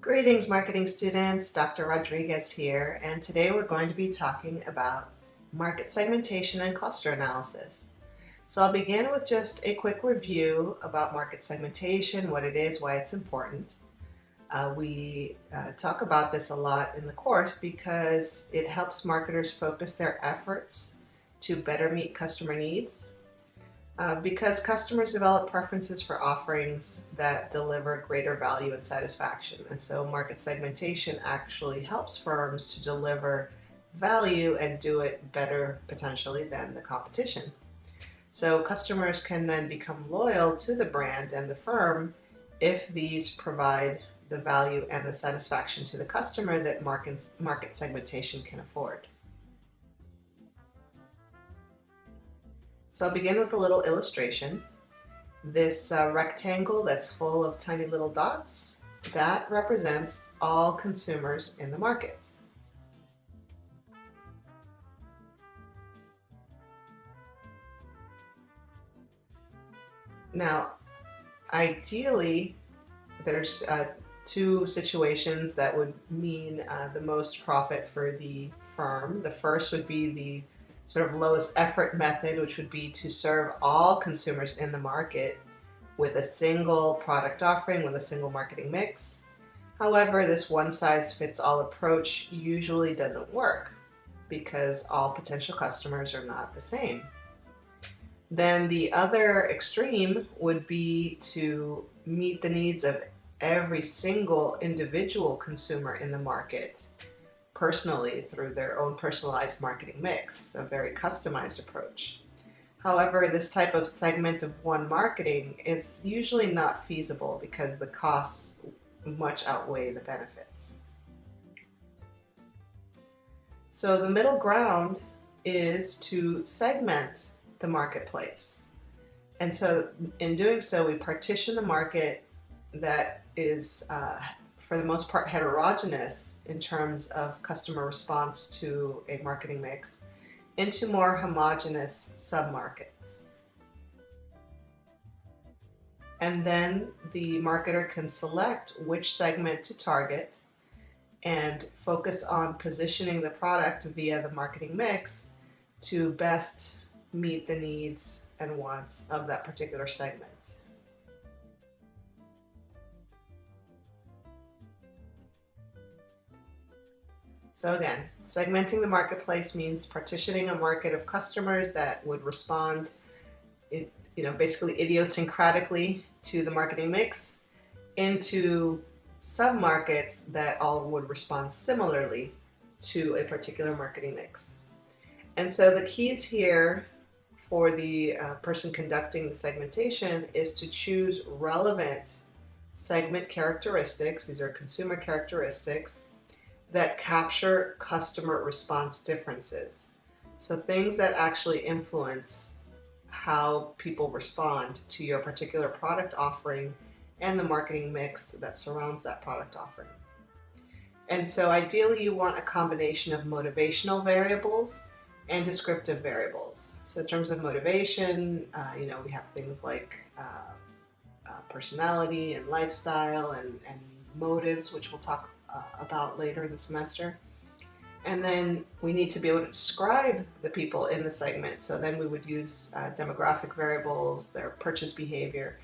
Greetings, marketing students. Dr. Rodriguez here, and today we're going to be talking about market segmentation and cluster analysis. So I'll begin with just a quick review about market segmentation, what it is, why it's important. We talk about this a lot in the course because it helps marketers focus their efforts to better meet customer needs. Because customers develop preferences for offerings that deliver greater value and satisfaction. And so market segmentation actually helps firms to deliver value and do it better potentially than the competition. So customers can then become loyal to the brand and the firm if these provide the value and the satisfaction to the customer that market segmentation can afford. So I'll begin with a little illustration. This rectangle that's full of tiny little dots, that represents all consumers in the market. Now, ideally, there's two situations that would mean the most profit for the firm. The first would be the sort of lowest effort method, which would be to serve all consumers in the market with a single product offering, with a single marketing mix. However, this one-size-fits-all approach usually doesn't work because all potential customers are not the same. Then the other extreme would be to meet the needs of every single individual consumer in the market personally through their own personalized marketing mix, a very customized approach. However, this type of segment of one marketing is usually not feasible because the costs much outweigh the benefits. So the middle ground is to segment the marketplace. And so in doing so, we partition the market that is for the most part heterogeneous in terms of customer response to a marketing mix into more homogeneous submarkets. And then the marketer can select which segment to target and focus on positioning the product via the marketing mix to best meet the needs and wants of that particular segment. So again, segmenting the marketplace means partitioning a market of customers that would respond, basically idiosyncratically to the marketing mix into sub-markets that all would respond similarly to a particular marketing mix. And so the keys here for the person conducting the segmentation is to choose relevant segment characteristics. These are consumer characteristics that capture customer response differences. So things that actually influence how people respond to your particular product offering and the marketing mix that surrounds that product offering. And so ideally you want a combination of motivational variables and descriptive variables. So in terms of motivation, we have things like personality and lifestyle and motives, which we'll talk about later in the semester. And then we need to be able to describe the people in the segment. So then we would use demographic variables, their purchase behavior,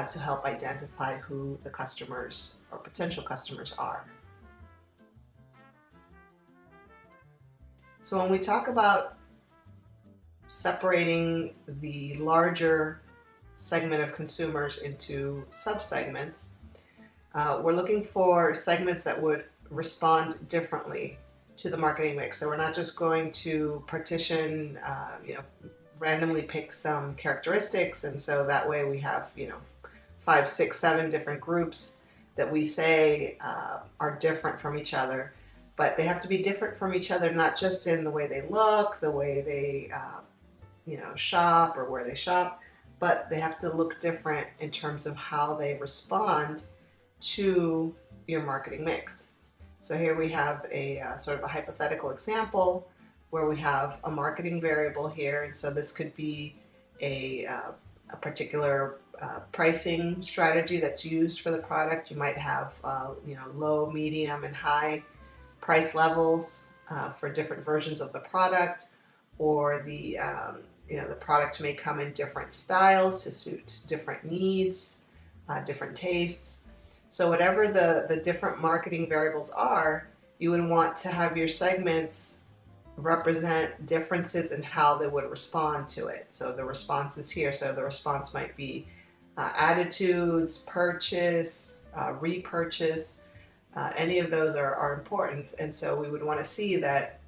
to help identify who the customers or potential customers are. So when we talk about separating the larger segment of consumers into subsegments, we're looking for segments that would respond differently to the marketing mix. So we're not just going to partition, randomly pick some characteristics, and so that way we have, 5, 6, 7 different groups that we say are different from each other. But they have to be different from each other, not just in the way they look, the way they, shop or where they shop, but they have to look different in terms of how they respond to your marketing mix. So here we have a sort of a hypothetical example where we have a marketing variable here, and so this could be a particular pricing strategy that's used for the product. You might have low, medium, and high price levels for different versions of the product, or the product may come in different styles to suit different needs, different tastes. So whatever the different marketing variables are, you would want to have your segments represent differences in how they would respond to it. So the response is here. So the response might be attitudes, purchase, repurchase. Any of those are important, and so we would want to see that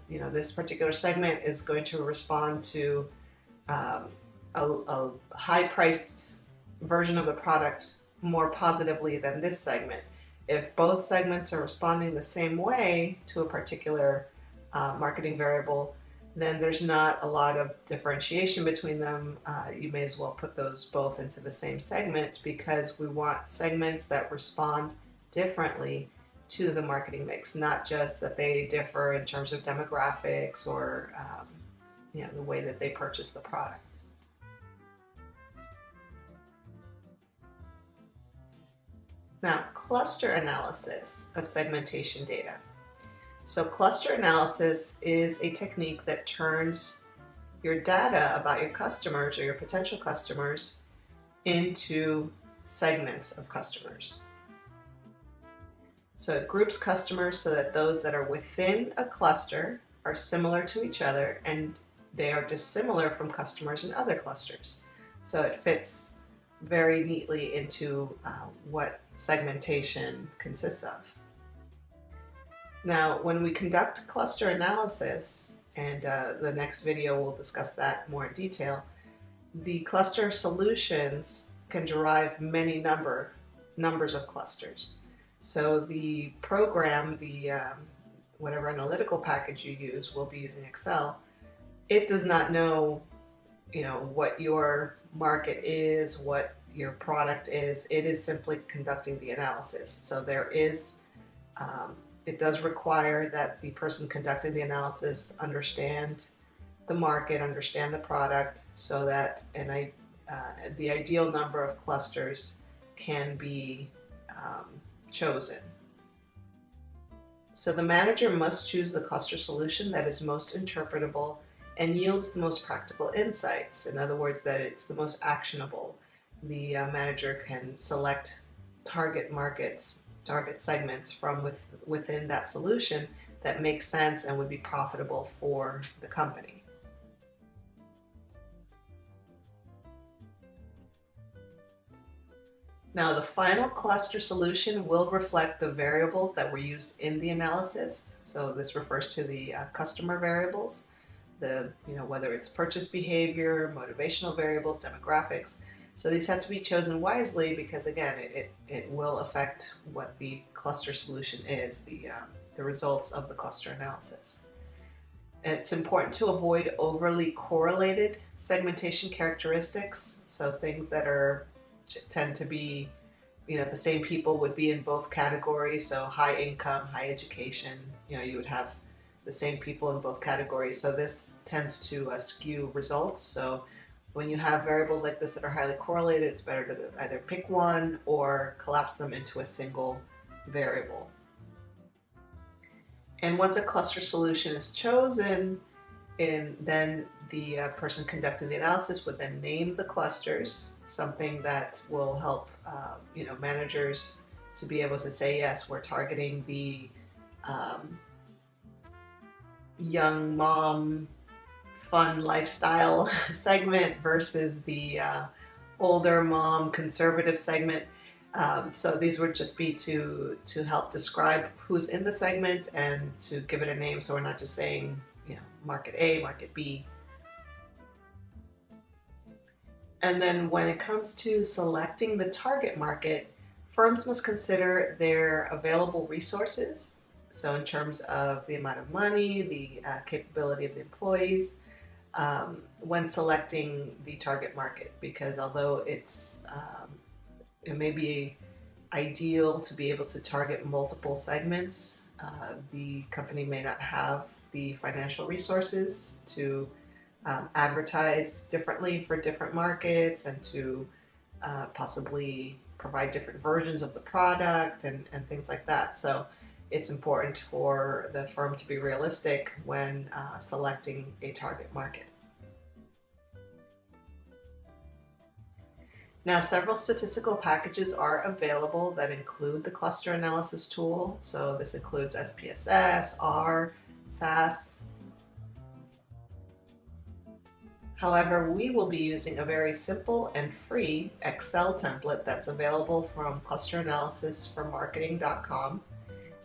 this particular segment is going to respond to a high-priced version of the product more positively than this segment. If both segments are responding the same way to a particular marketing variable, then there's not a lot of differentiation between them. You may as well put those both into the same segment, because we want segments that respond differently to the marketing mix, not just that they differ in terms of demographics or the way that they purchase the product. Now, cluster analysis of segmentation data. So cluster analysis is a technique that turns your data about your customers or your potential customers into segments of customers. So it groups customers so that those that are within a cluster are similar to each other, and they are dissimilar from customers in other clusters. So it fits very neatly into what segmentation consists of. Now, when we conduct cluster analysis, and the next video will discuss that more in detail, the cluster solutions can derive many numbers of clusters. So the program, whatever analytical package you use, will be using Excel. It does not know, what your market is, what your product is. It is simply conducting the analysis. So it does require that the person conducting the analysis understand the market, understand the product, so that the ideal number of clusters can be chosen. So the manager must choose the cluster solution that is most interpretable and yields the most practical insights. In other words, that it's the most actionable. The manager can select target markets, target segments from within that solution that makes sense and would be profitable for the company. Now, the final cluster solution will reflect the variables that were used in the analysis. So this refers to the customer variables, whether it's purchase behavior, motivational variables, demographics. So these have to be chosen wisely, because again, it will affect what the cluster solution is, the results of the cluster analysis. And it's important to avoid overly correlated segmentation characteristics. So things that tend to be, the same people would be in both categories. So high income, high education, you would have the same people in both categories. So this tends to skew results. So when you have variables like this that are highly correlated, it's better to either pick one or collapse them into a single variable. And once a cluster solution is chosen, then the person conducting the analysis would then name the clusters, something that will help managers to be able to say, yes, we're targeting the young mom fun lifestyle segment versus the older mom conservative segment. So these would just be to help describe who's in the segment and to give it a name, so we're not just saying market A, market B. And then when it comes to selecting the target market, firms must consider their available resources. So in terms of the amount of money, the capability of the employees, when selecting the target market, because although it may be ideal to be able to target multiple segments, the company may not have the financial resources to advertise differently for different markets and to possibly provide different versions of the product and things like that. So it's important for the firm to be realistic when selecting a target market. Now, several statistical packages are available that include the cluster analysis tool. So this includes SPSS, R, SAS. However, we will be using a very simple and free Excel template that's available from clusteranalysis4marketing.com.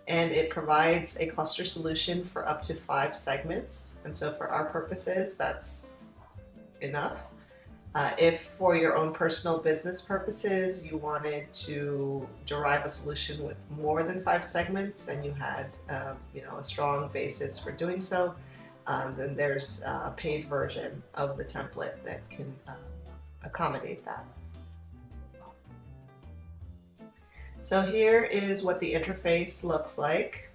And it provides a cluster solution for up to 5 segments. And so for our purposes, that's enough. If for your own personal business purposes you wanted to derive a solution with more than 5 segments and you had a strong basis for doing so, then there's a paid version of the template that can accommodate that. So here is what the interface looks like.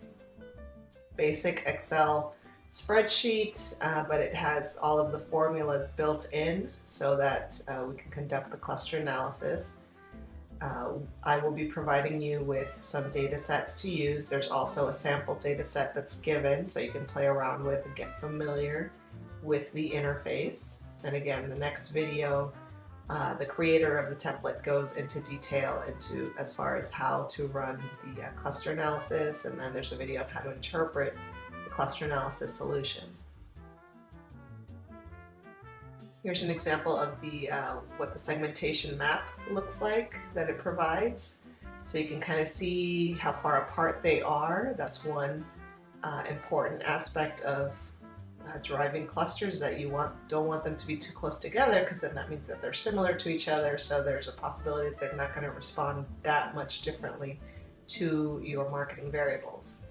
Basic Excel spreadsheet, but it has all of the formulas built in so that we can conduct the cluster analysis. I will be providing you with some data sets to use. There's also a sample data set that's given so you can play around with and get familiar with the interface. And again, the next video, the creator of the template goes into detail as far as how to run the cluster analysis, and then there's a video on how to interpret cluster analysis solution. Here's an example of what the segmentation map looks like that it provides. So you can kind of see how far apart they are. That's one important aspect of deriving clusters, that you don't want them to be too close together, because then that means that they're similar to each other. So there's a possibility that they're not going to respond that much differently to your marketing variables.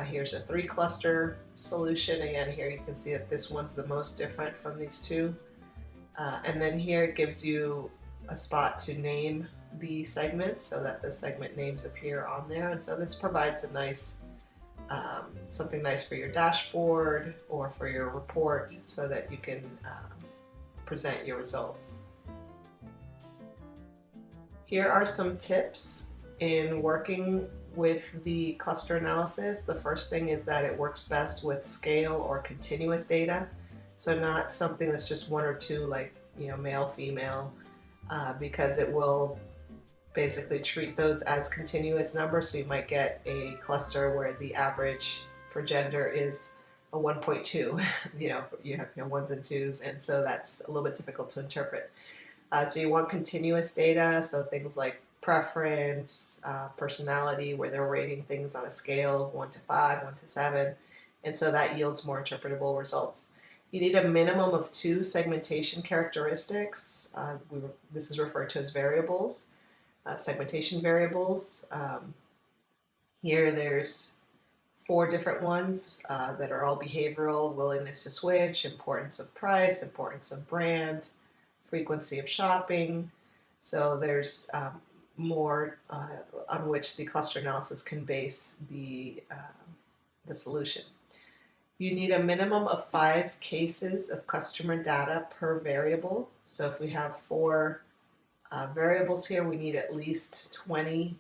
Here's a 3 cluster solution. Again, here you can see that this one's the most different from these two. And then here it gives you a spot to name the segments so that the segment names appear on there. And so this provides a nice, something nice for your dashboard or for your report so that you can present your results. Here are some tips in working with the cluster analysis. The first thing is that it works best with scale or continuous data. So not something that's just 1 or 2, like male, female, because it will basically treat those as continuous numbers. So you might get a cluster where the average for gender is a 1.2. You have ones and twos, and so that's a little bit difficult to interpret. So you want continuous data, so things like preference, personality, where they're rating things on a scale of 1 to 5, 1 to 7, and so that yields more interpretable results. You need a minimum of 2 segmentation characteristics. This is referred to as variables, segmentation variables. Here there's 4 different ones that are all behavioral: willingness to switch, importance of price, importance of brand, frequency of shopping. So there's more on which the cluster analysis can base the solution. You need a minimum of 5 cases of customer data per variable. So if we have 4 variables here, we need at least 20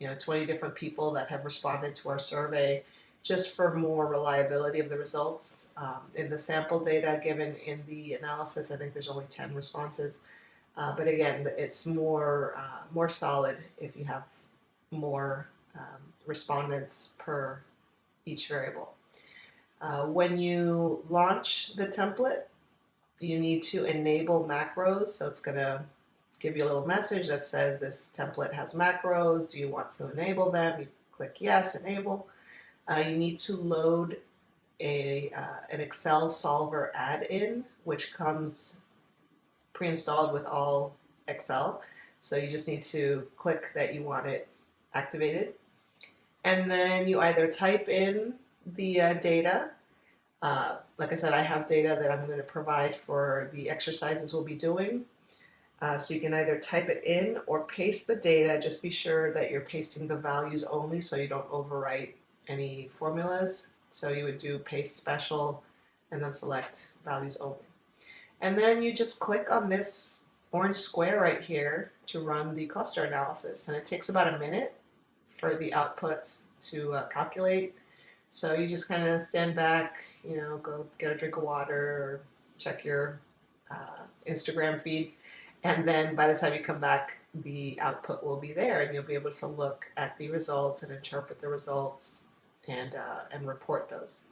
different people that have responded to our survey, just for more reliability of the results. In the sample data given in the analysis, I think there's only 10 responses. But again, it's more solid if you have more respondents per each variable. When you launch the template, you need to enable macros. So it's going to give you a little message that says this template has macros. Do you want to enable them? You click yes, enable. You need to load an Excel solver add-in, which comes pre-installed with all Excel. So you just need to click that you want it activated. And then you either type in the data. Like I said, I have data that I'm going to provide for the exercises we'll be doing. So you can either type it in or paste the data. Just be sure that you're pasting the values only so you don't overwrite any formulas. So you would do paste special and then select values only. And then you just click on this orange square right here to run the cluster analysis, and it takes about a minute for the output to calculate. So you just kind of stand back, go get a drink of water or check your Instagram feed, and then by the time you come back, the output will be there, and you'll be able to look at the results and interpret the results and report those.